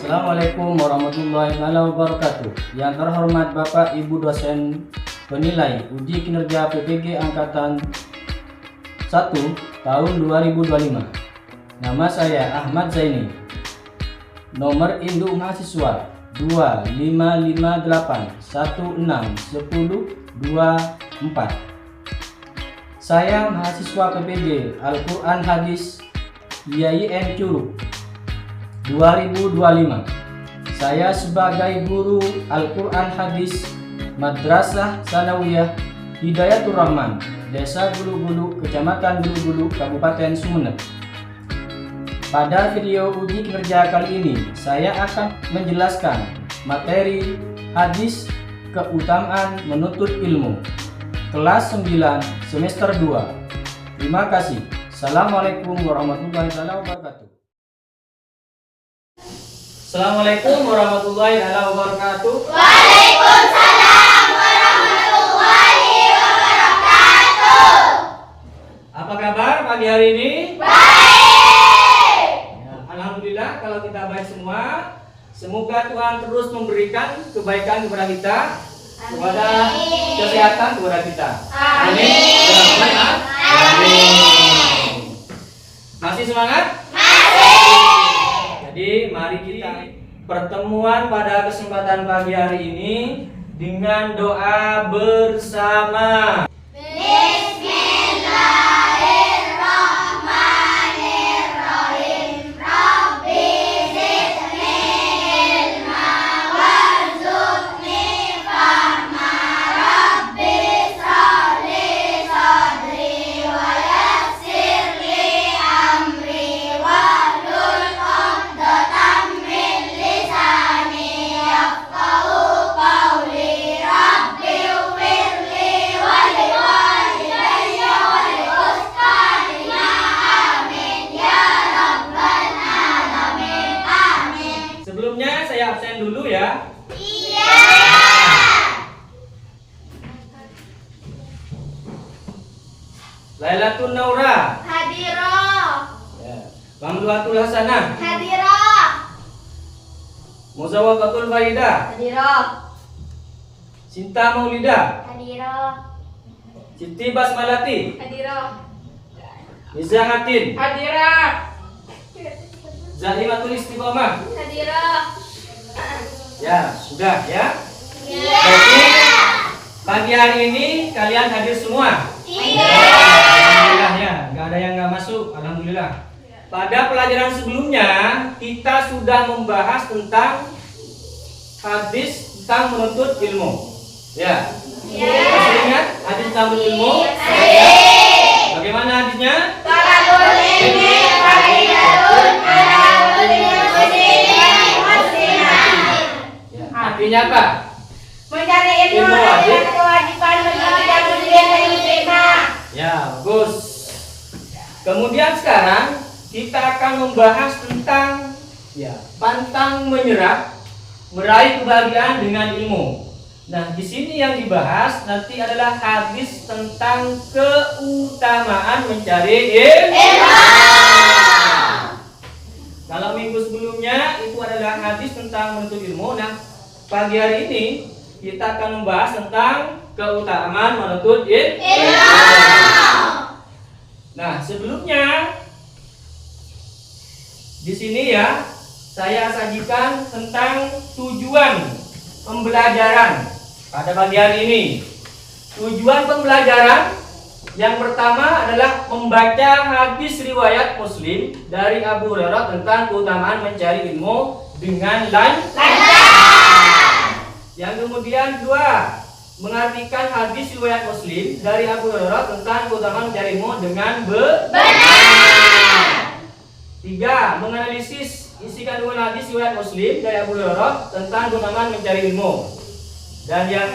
Assalamualaikum warahmatullahi wabarakatuh. Yang terhormat Bapak Ibu dosen penilai uji kinerja PPG Angkatan 1 tahun 2025. Nama saya Ahmad Zaini. Nomor induk mahasiswa 2558161024. Saya mahasiswa PPG Al-Quran Hadis YIN Curug 2025. Saya sebagai guru Al-Quran Hadis Madrasah Sanawiyah Hidayatul Rahman, Desa Gulu-Gulu, Kecamatan Gulu-Gulu, Kabupaten Sumeneb. Pada video uji kinerja kali ini, saya akan menjelaskan materi hadis keutamaan menuntut ilmu, kelas 9 semester 2. Terima kasih. Assalamualaikum warahmatullahi wabarakatuh. Assalamualaikum warahmatullahi wabarakatuh. Waalaikumsalam warahmatullahi wabarakatuh. Apa kabar pagi hari ini? Baik. Ya, alhamdulillah kalau kita baik semua. Semoga Tuhan terus memberikan kebaikan kepada kita, kepada kesehatan kepada kita. Amin. Amin. Masih semangat? Jadi mari kita pertemuan pada kesempatan pagi hari ini dengan doa bersama. Bismillahirrahmanirrahim. Rabbi zidni ilma warzuqni fahma. Rabbi shrahli sadri wa yassir li amri wahlul 'uqdatam min lisani yafqahu qawli. Rabbi ighfirli wa liwalidayya wa liustajina. Amin ya rabbal alamin. Amin. Sebelumnya saya absen dulu ya. Iya. Lailatul Naura. Hadirah. Ya. Mamduatul Hasanah. Hadirah. Muzawwaqatul Faridah. Hadirah. Cinta Maulidah. Hadirah. Siti Basmalati. Hadirah. Nizahatin. Hadirah. Zalimatul Istiqomah. Hadirah. Ya, sudah ya. Iya. Berarti pagi hari ini kalian hadir semua. Iya. Alhamdulillah ya, nggak ada yang nggak masuk. Alhamdulillah. Pada pelajaran sebelumnya kita sudah membahas tentang hadis tentang menuntut ilmu. Ya. Masih ingat hadis tentang menuntut ilmu? Bagaimana hadisnya? Talabul ilmi faridatun ala kulli muslimin muslimatin. Ya. Artinya apa? Mencari ilmu Ilmu wajib. adalah kewajiban bagi setiap muslim dan muslimah. Ya, bagus. Kemudian sekarang kita akan membahas tentang pantang menyerah, meraih kebahagiaan dengan ilmu. Nah, di sini yang dibahas nanti adalah hadis tentang keutamaan mencari ilmu. Kalau minggu sebelumnya itu adalah hadis tentang menuntut ilmu. Nah, pagi hari ini kita akan membahas tentang keutamaan menuntut ilmu. Nah, sebelumnya di sini ya saya sajikan tentang tujuan pembelajaran pada pagi hari ini. Tujuan pembelajaran yang pertama adalah membaca hadis riwayat Muslim dari Abu Hurairah tentang keutamaan mencari ilmu dengan lancar. Yang kemudian kedua, mengartikan hadis riwayat Muslim dari Abu Hurairah tentang keutamaan mencari ilmu dengan benar. Tiga, menganalisis isi kandungan hadis riwayat Muslim dari Abu Hurairah tentang keutamaan mencari ilmu. Dan yang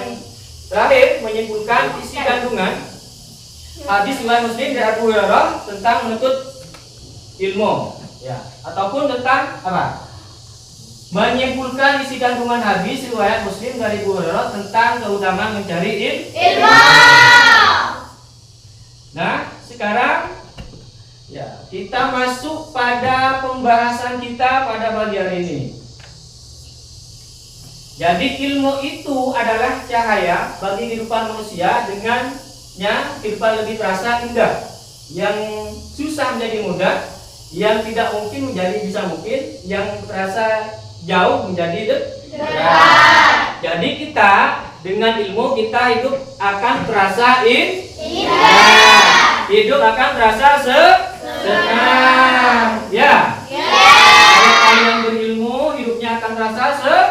terakhir, menyimpulkan isi kandungan hadis riwayat Muslim dari Abu Hurairah tentang menuntut ilmu. Ya, ataupun tentang apa? Menyimpulkan isi kandungan hadis riwayat Muslim dari Abu Hurairah tentang keutamaan mencari ilmu. Nah, sekarang ya, kita masuk pada pembahasan kita pada pagi hari ini. Jadi ilmu itu adalah cahaya bagi kehidupan manusia, dengannya kehidupan lebih terasa indah. Yang susah menjadi mudah, yang tidak mungkin menjadi bisa mungkin, yang terasa jauh menjadi dekat. Jadi kita dengan ilmu kita hidup akan terasa indah. Hidup akan terasa senang. Ya. Kalau kalian berilmu, hidupnya akan terasa senang.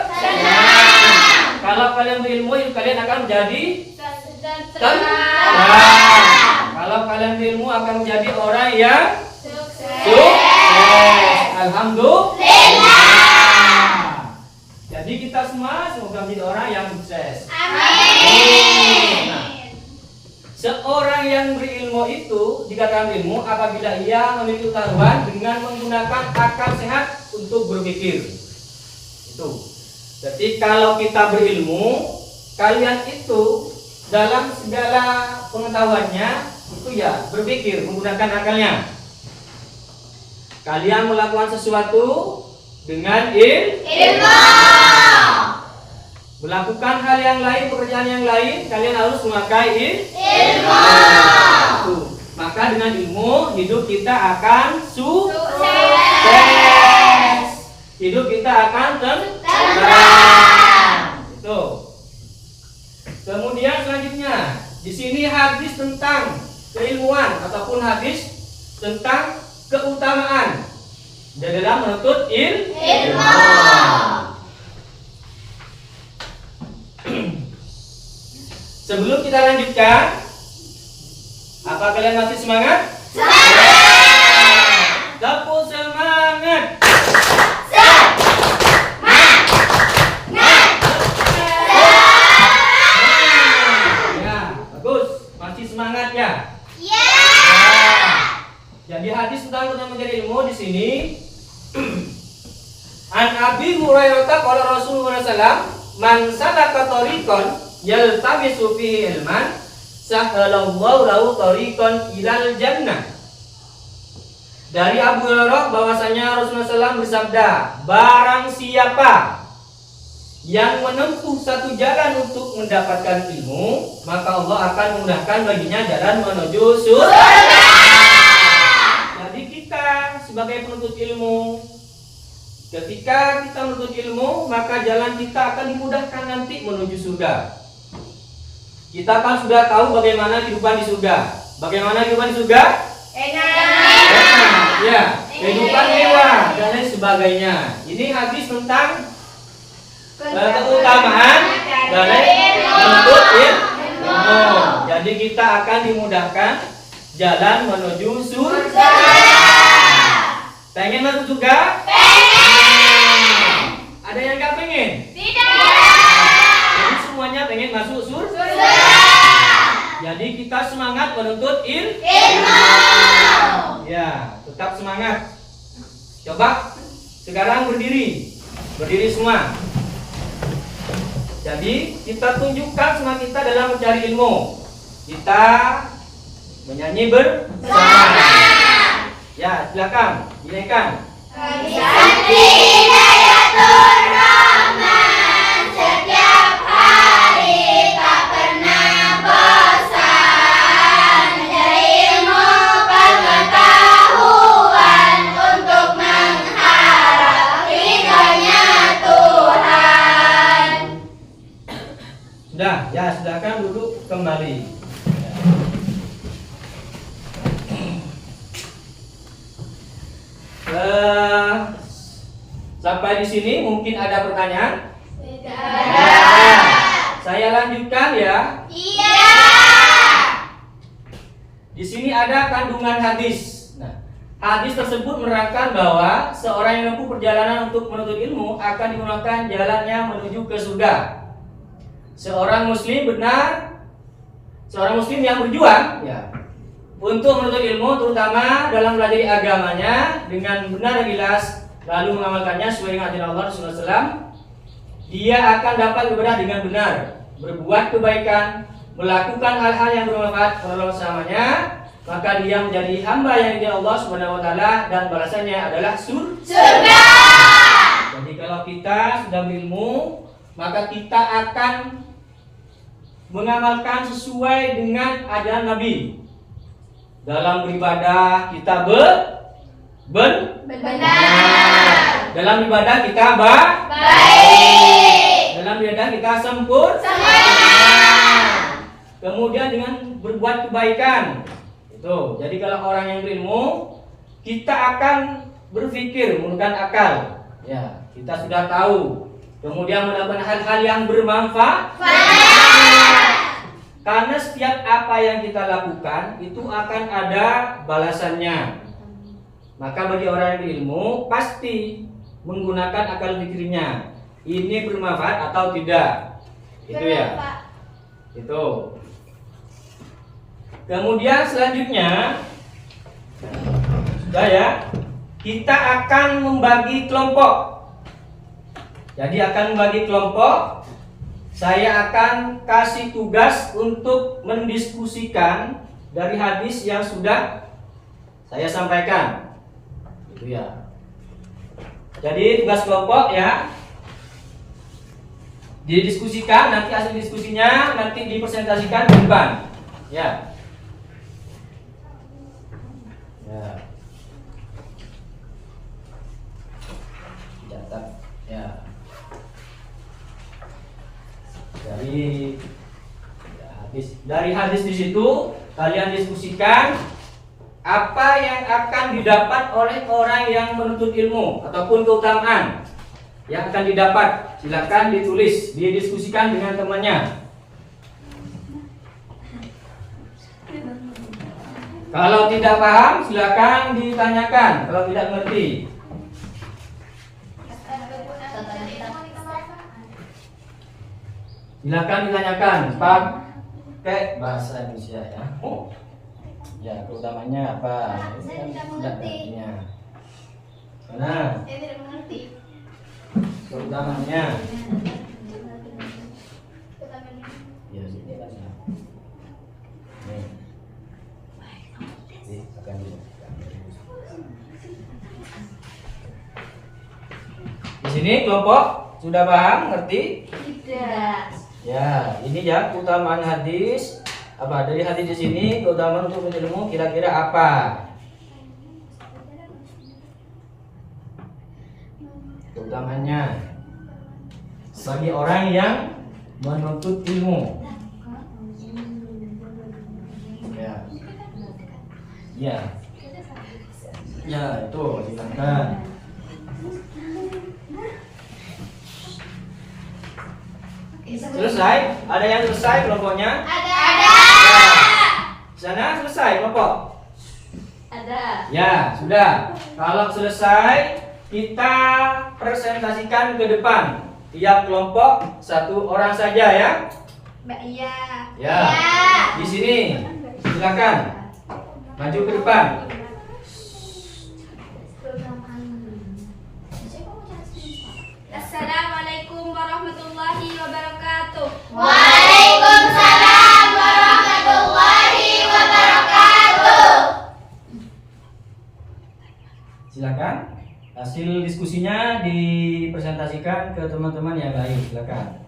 Kalau kalian berilmu, hidup kalian akan menjadi tenang. Kalau kalian berilmu akan menjadi orang yang sukses. Alhamdulillah. Jadi kita semua semoga menjadi orang yang sukses. Amin. Nah, seorang yang berilmu itu dikatakan ilmu apabila ia memiliki pengetahuan dengan menggunakan akal sehat untuk berpikir. Itu. Jadi kalau kita berilmu, kalian itu dalam segala pengetahuannya itu ya berpikir menggunakan akalnya. Kalian melakukan sesuatu dengan ilmu. Melakukan hal yang lain, pekerjaan yang lain, kalian harus memakai ilmu. Maka dengan ilmu hidup kita akan sukses. Hidup kita akan tenang. Itu. Kemudian selanjutnya, di sini hadis tentang keilmuan ataupun hadis tentang keutamaan dalam menuntut ilmu. Sebelum kita lanjutkan, apa kalian masih semangat? Tepuk semangat. Semangat ya. Jadi hadis tentang menjadi ilmu di sini. An Abi Hurairah qala Rasulullah sallallahu man salaka tariqan yaltamisu fihi ilman sahalallahu lahu tariqan ilal jannah. Dari Abu Hurairah bahwasanya Rasulullah SAW bersabda, barang siapa yang menempuh satu jalan untuk mendapatkan ilmu, maka Allah akan memudahkan baginya jalan menuju surga. Jadi kita sebagai penuntut ilmu, ketika kita menuntut ilmu, maka jalan kita akan dimudahkan nanti menuju surga. Kita kan sudah tahu bagaimana kehidupan di surga. Bagaimana kehidupan di surga? Enak. Ya, kehidupan mewah dan lain sebagainya. Ini hadis tentang keutamaan dari menuntut ilmu. Jadi kita akan dimudahkan jalan menuju surga. Pengen masuk surga? Pengen. Ada yang nggak pengen? Tidak. Jadi semuanya pengen masuk surga. Jadi kita semangat menuntut ilmu. Ya, tetap semangat. Coba sekarang berdiri. Berdiri semua. Jadi kita tunjukkan semangat kita dalam mencari ilmu. Kita menyanyi bersama. Ya, silakan dinyanyikan. Hidayatul Rahman, setiap hari tak pernah bosan mencari ilmu pengetahuan untuk mengharap ridhonya Tuhan. Sudah, ya silakan duduk kembali. Sampai di sini mungkin ada pertanyaan? Tidak ada. Saya lanjutkan ya. Iya. Di sini ada kandungan hadis. Nah, hadis tersebut menerangkan bahwa seorang yang menempuh perjalanan untuk menuntut ilmu akan dimudahkan jalannya menuju ke surga. Seorang muslim yang berjuang ya untuk menuntut ilmu, terutama dalam mempelajari agamanya dengan benar dan jelas, lalu mengamalkannya sesuai dengan ajaran Allah Rasulullah SAW, dia akan dapat beribadah dengan benar, berbuat kebaikan, melakukan hal-hal yang bermanfaat menolong sesamanya, maka dia menjadi hamba yang diridhai Allah Subhanahu wa taala dan balasannya adalah surga. Jadi kalau kita sudah berilmu, maka kita akan mengamalkan sesuai dengan ajaran Nabi. Dalam beribadah kita benar. Dalam ibadah kita Baik. dalam ibadah kita Sempurna. Kemudian dengan berbuat kebaikan. Itu. Jadi kalau orang yang berilmu, kita akan berpikir menggunakan akal. Ya, kita sudah tahu. Kemudian melakukan hal-hal yang bermanfaat. Karena setiap apa yang kita lakukan itu akan ada balasannya. Maka bagi orang yang berilmu pasti menggunakan akal pikirnya. Ini bermanfaat atau tidak? Itu ya. Itu. Kemudian selanjutnya sudah ya, kita akan membagi kelompok. Jadi akan membagi kelompok. Saya akan kasih tugas untuk mendiskusikan dari hadis yang sudah saya sampaikan. Itu ya. Jadi tugas kelompok ya, didiskusikan, nanti hasil diskusinya nanti dipresentasikan di depan. Ya. Ya. Catat ya. Dari hadis di situ kalian diskusikan apa yang akan didapat oleh orang yang menuntut ilmu ataupun keutamaan yang akan didapat. Silakan ditulis, didiskusikan dengan temannya. Kalau tidak paham silakan ditanyakan kalau tidak mengerti. Silakan ditanyakan pakai bahasa Indonesia ya. Oh. Ya, keutamanya apa? Saya tidak Tidak mengerti. artinya. Nah, Saya tidak mengerti. keutamanya. Ya, sini kan. Nih. Akan di sini kelompok sudah paham, ngerti? Tidak. Ya, ini ya keutamaan hadis. Apa dari hadis di sini keutamaan untuk ilmu kira-kira apa? Keutamanya bagi orang yang menuntut ilmu. Ya. Ya. Ya, itu silakan. Selesai? Ada yang selesai kelompoknya? Ada. Sana selesai kelompok? Ada. Ya, sudah. Kalau selesai, kita presentasikan ke depan. Tiap kelompok satu orang saja ya. Mbak Iya. Ya. Di sini. Silakan. Maju ke depan. Assalamualaikum warahmatullahi wabarakatuh. Waalaikumsalam warahmatullahi wabarakatuh. Silakan. Hasil diskusinya dipresentasikan ke teman-teman yang lain. Silakan.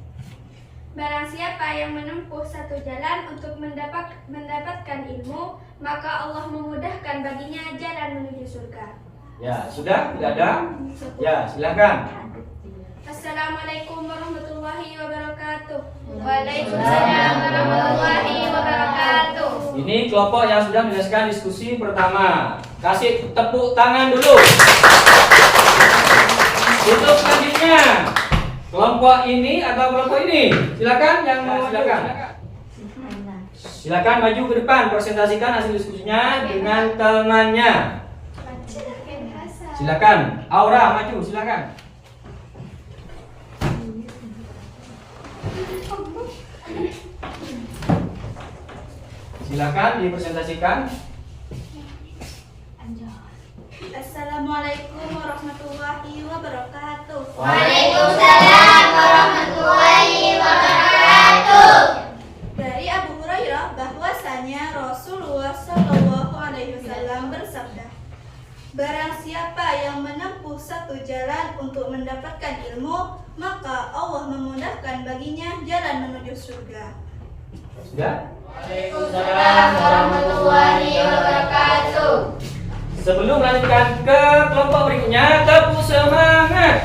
Barang siapa yang menempuh satu jalan untuk mendapatkan ilmu, maka Allah memudahkan baginya jalan menuju surga. Ya, sudah? Tidak ada? Ya, silakan. Assalamualaikum warahmatullahi wabarakatuh. Waalaikumsalam warahmatullahi wabarakatuh. Ini kelompok yang sudah menyelesaikan diskusi pertama. Kasih tepuk tangan dulu. Untuk selanjutnya, kelompok ini atau kelompok ini? Silakan yang mau silakan. Silakan maju ke depan, presentasikan hasil diskusinya dengan temannya. Silakan, Aura maju, silakan. Silakan dipresentasikan. Assalamualaikum warahmatullahi wabarakatuh. Waalaikumsalam warahmatullahi wabarakatuh. Dari Abu Hurairah bahwasanya Rasulullah Shallallahu Alaihi Wasallam bersabda, barang siapa yang menempuh satu satu jalan untuk mendapatkan ilmu, maka Allah memudahkan baginya jalan menuju surga. Sudah? Waalaikumsalam warahmatullahi wabarakatuh. Sebelum melanjutkan ke kelompok berikutnya, tepuk semangat.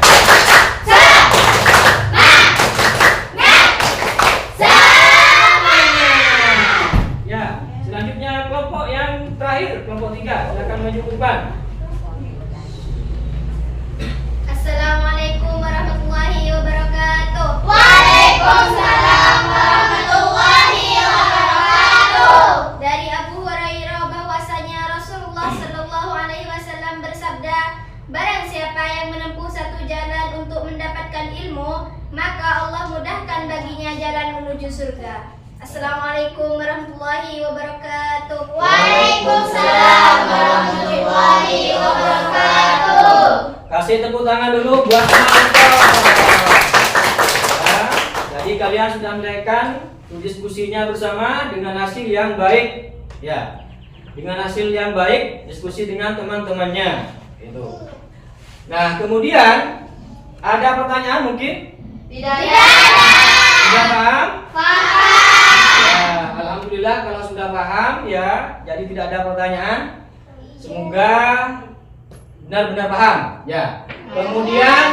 Ya, selanjutnya kelompok yang terakhir, kelompok 3. Silakan maju ke depan. Assalamualaikum warahmatullahi wabarakatuh. Waalaikumsalam warahmatullahi wabarakatuh. Dari Abu Hurairah bahwasanya Rasulullah Shallallahu Alaihi Wasallam bersabda, barang siapa yang menempuh satu jalan untuk mendapatkan ilmu, maka Allah mudahkan baginya jalan menuju surga. Assalamualaikum warahmatullahi wabarakatuh. Waalaikumsalam warahmatullahi wabarakatuh. Kasih tepuk tangan dulu buat teman-teman. Ya, jadi kalian sudah menaikkan diskusinya bersama dengan hasil yang baik. Ya, dengan hasil yang baik, diskusi dengan teman-temannya. Itu. Nah, kemudian ada pertanyaan mungkin? Tidak ada. Sudah paham? Paham. Ya, alhamdulillah kalau sudah paham ya. Jadi tidak ada pertanyaan. Semoga benar-benar paham. Ya. Kemudian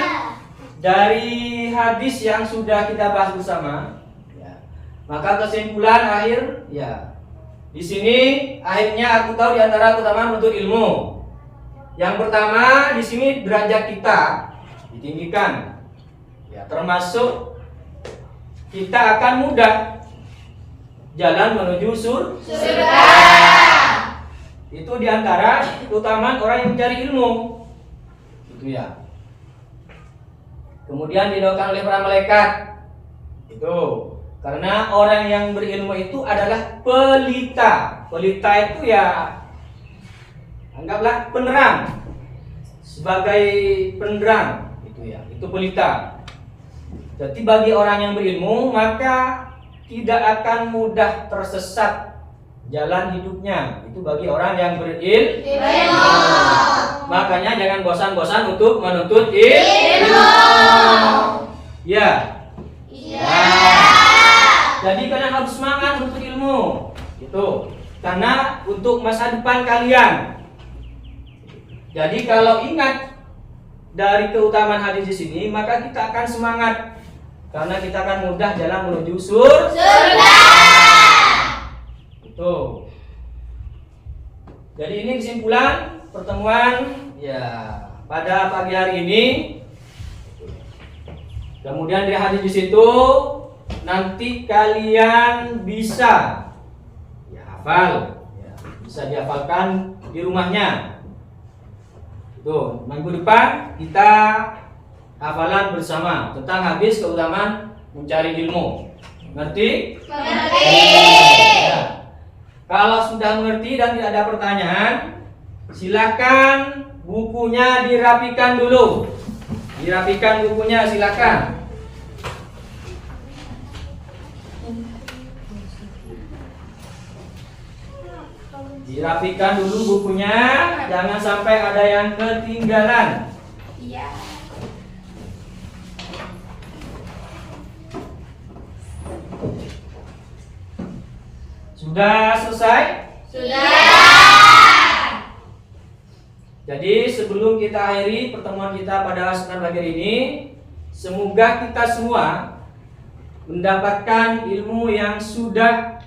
dari hadis yang sudah kita bahas bersama, ya, maka kesimpulan akhir, ya, di sini akhirnya aku tahu di antara keutamaan menuntut ilmu. Yang pertama di sini derajat kita ditinggikan, ya, termasuk kita akan mudah jalan menuju surga. Itu diantara keutamaan orang yang mencari ilmu, itu ya. Kemudian didoakan oleh para malaikat, itu karena orang yang berilmu itu adalah pelita. Pelita itu ya, anggaplah penerang, sebagai penerang, itu ya. Itu pelita. Jadi bagi orang yang berilmu maka tidak akan mudah tersesat jalan hidupnya. Itu bagi orang yang berilmu. Makanya jangan bosan-bosan untuk menuntut ilmu. Ya. Jadi kalian harus semangat untuk ilmu. Gitu. Karena untuk masa depan kalian. Jadi kalau ingat dari keutamaan hadis di sini, maka kita akan semangat. Karena kita akan mudah jalan menuju surga. Tuh. Jadi ini kesimpulan pertemuan ya pada pagi hari ini. Kemudian dari hadis di situ nanti kalian bisa ya hafal, ya, bisa dihafalkan di rumahnya. Tuh, minggu depan kita hafalan bersama tentang habis keutamaan mencari ilmu. Ngerti? Mengerti. Ya. Kalau sudah mengerti dan tidak ada pertanyaan, silakan bukunya dirapikan dulu. Dirapikan bukunya, silakan. Dirapikan dulu bukunya, jangan sampai ada yang ketinggalan. Iya. Sudah selesai? Sudah. Jadi sebelum kita akhiri pertemuan kita pada kesempatan pagi ini, semoga kita semua mendapatkan ilmu yang sudah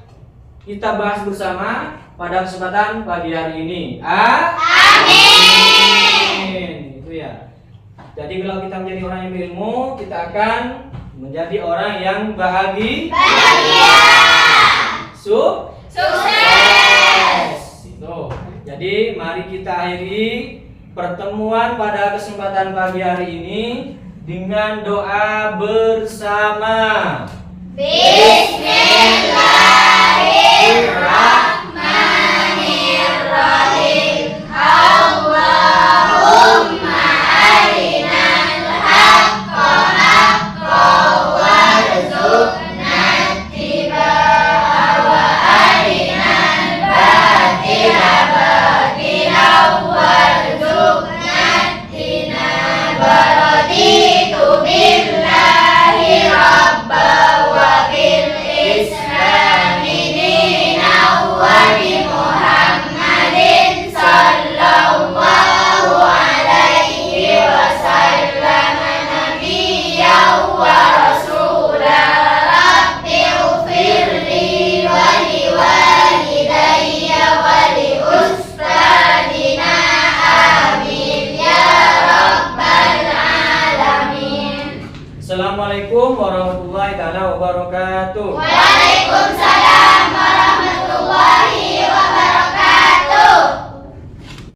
kita bahas bersama pada kesempatan pagi hari ini. Amin. Itu ya. Jadi kalau kita menjadi orang yang berilmu, kita akan menjadi orang yang bahagia. Sukses. Itu. Jadi mari kita akhiri pertemuan pada kesempatan pagi hari ini dengan doa bersama. Bismillahirrahmanirrahim. Allahumma arinal haqqa haqqa warzuqna ittiba'ah wa arinal batila batila warzuqna ijtinabah. wabarakatuh. Waalaikumsalam